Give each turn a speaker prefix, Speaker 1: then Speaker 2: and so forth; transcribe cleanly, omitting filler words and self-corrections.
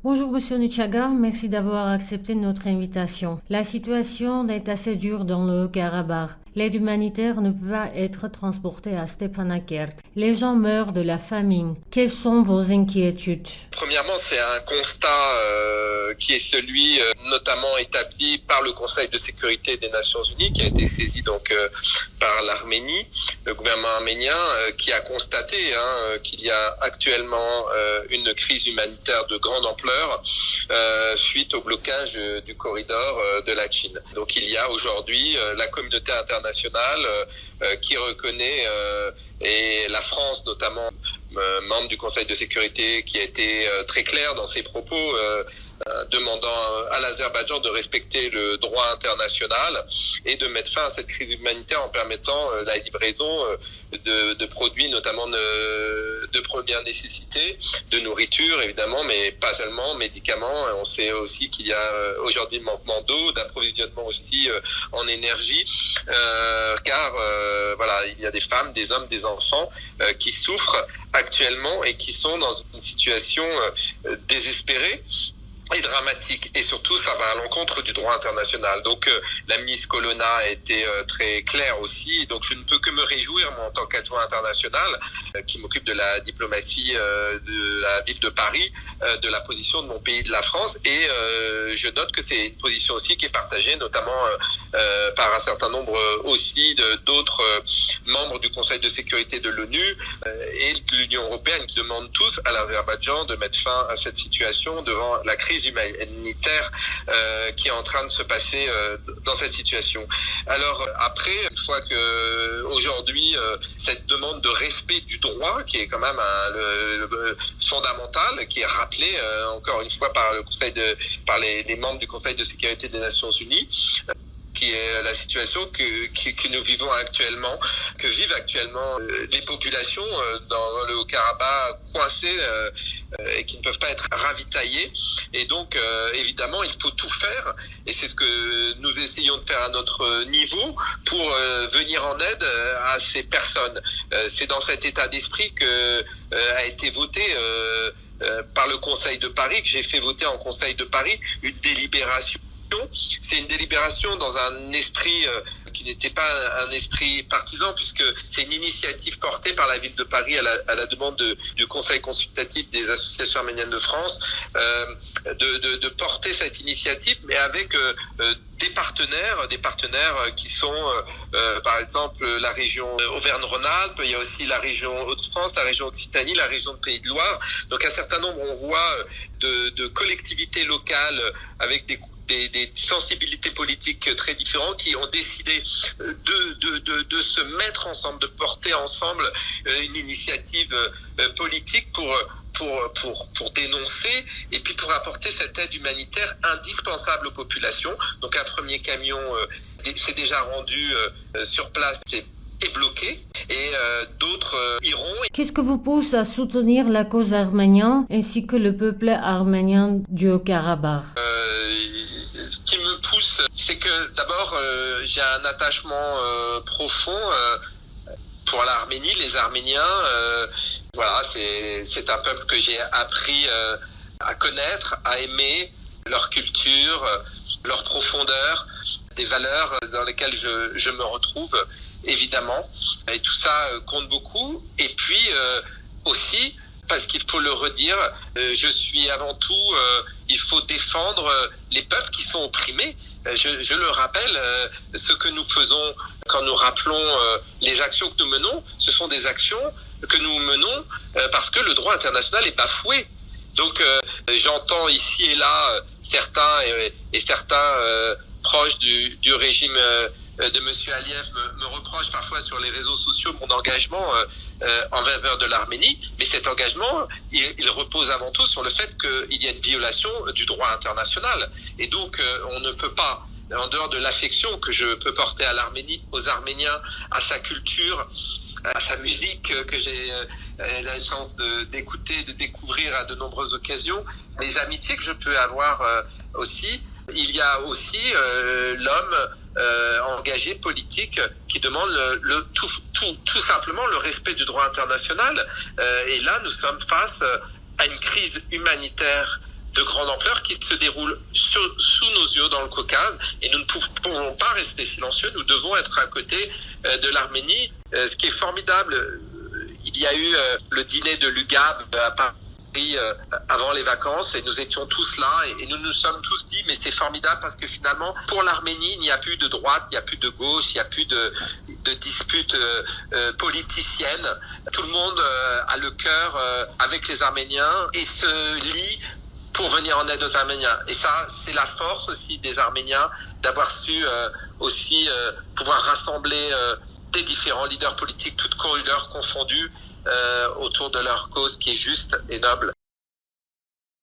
Speaker 1: Bonjour Monsieur Nuchaga, merci d'avoir accepté notre invitation. La situation est assez dure dans le Haut-Karabakh. L'aide humanitaire ne peut pas être transportée à Stepanakert. Les gens meurent de la famine. Quelles sont vos inquiétudes?
Speaker 2: Premièrement, c'est un constat qui est celui notamment établi par le Conseil de sécurité des Nations Unies, qui a été saisi donc par l'Arménie, le gouvernement arménien, qui a constaté qu'il y a actuellement une crise humanitaire de grande ampleur suite au blocage du corridor de la Chine. Donc il y a aujourd'hui la communauté internationale qui reconnaît, et la France notamment, membre du Conseil de sécurité, qui a été très clair dans ses propos, demandant à l'Azerbaïdjan de respecter le droit international et de mettre fin à cette crise humanitaire en permettant la livraison de produits, notamment de première nécessité, de nourriture évidemment, mais pas seulement, médicaments. On sait aussi qu'il y a aujourd'hui un manquement d'eau, d'approvisionnement aussi en énergie, car voilà, il y a des femmes, des hommes, des enfants qui souffrent actuellement et qui sont dans une situation désespérée et dramatique, et surtout ça va à l'encontre du droit international. Donc la ministre Colonna a été très claire aussi, donc je ne peux que me réjouir, moi, en tant qu'adjoint international qui m'occupe de la diplomatie de la ville de Paris, de la position de mon pays, de la France, et je note que c'est une position aussi qui est partagée notamment par un certain nombre aussi d'autres membres du Conseil de sécurité de l'ONU et de l'Union européenne, qui demandent tous à l'Azerbaïdjan de mettre fin à cette situation devant la crise humanitaire qui est en train de se passer dans cette situation. Alors après, une fois que aujourd'hui cette demande de respect du droit, qui est quand même fondamental, qui est rappelé encore une fois par les membres du Conseil de sécurité des Nations Unies, qui est la situation que nous vivons actuellement, que vivent actuellement les populations dans le Haut-Karabakh, coincées et qui ne peuvent pas être ravitaillées. Et donc, évidemment, il faut tout faire, et c'est ce que nous essayons de faire à notre niveau pour venir en aide à ces personnes. C'est dans cet état d'esprit que a été voté par le Conseil de Paris, que j'ai fait voter en Conseil de Paris, une délibération. C'est une délibération dans un esprit qui n'était pas un esprit partisan, puisque c'est une initiative portée par la ville de Paris à la demande du Conseil consultatif des associations arméniennes de France, de porter cette initiative, mais avec des partenaires qui sont par exemple la région Auvergne-Rhône-Alpes, il y a aussi la région Hauts-de-France, la région Occitanie, la région de Pays de Loire. Donc un certain nombre, on voit, de collectivités locales avec des sensibilités politiques très différentes, qui ont décidé de se mettre ensemble, de porter ensemble une initiative politique pour dénoncer et puis pour apporter cette aide humanitaire indispensable aux populations. Donc un premier camion s'est déjà rendu sur place est bloqué, et d'autres iront.
Speaker 1: Qu'est-ce que vous pousse à soutenir la cause arménienne ainsi que le peuple arménien du Haut-Karabakh?
Speaker 2: Ce qui me pousse, c'est que d'abord j'ai un attachement profond pour l'Arménie, les Arméniens. Voilà, c'est un peuple que j'ai appris à connaître, à aimer, leur culture, leur profondeur, des valeurs dans lesquelles je me retrouve, évidemment. Et tout ça compte beaucoup. Et puis aussi, parce qu'il faut le redire, je suis avant tout, il faut défendre les peuples qui sont opprimés. Je le rappelle, ce que nous faisons quand nous rappelons les actions que nous menons, ce sont des actions que nous menons parce que le droit international est bafoué. Donc j'entends ici et là certains et certains proches du régime de Monsieur Aliyev me reprochent parfois sur les réseaux sociaux mon engagement en faveur de l'Arménie, mais cet engagement, il repose avant tout sur le fait qu'il y a une violation du droit international. Et donc, on ne peut pas, en dehors de l'affection que je peux porter à l'Arménie, aux Arméniens, à sa culture, à sa musique que j'ai la chance d'écouter, de découvrir à de nombreuses occasions, les amitiés que je peux avoir aussi, il y a aussi l'homme engagé politique qui demande tout simplement le respect du droit international. Et là, nous sommes face à une crise humanitaire de grande ampleur qui se déroule sous nos yeux dans le Caucase, et nous ne pouvons pas rester silencieux, nous devons être à côté de l'Arménie. Ce qui est formidable, il y a eu le dîner de l'UGAB à Paris avant les vacances, et nous étions tous là, et nous nous sommes tous dit mais c'est formidable parce que finalement pour l'Arménie il n'y a plus de droite, il n'y a plus de gauche, il n'y a plus de disputes politiciennes. Tout le monde a le cœur avec les Arméniens et se lie pour venir en aide aux Arméniens. Et ça, c'est la force aussi des Arméniens d'avoir su aussi pouvoir rassembler des différents leaders politiques, toutes couleurs confondues, autour de leur cause qui est juste et noble.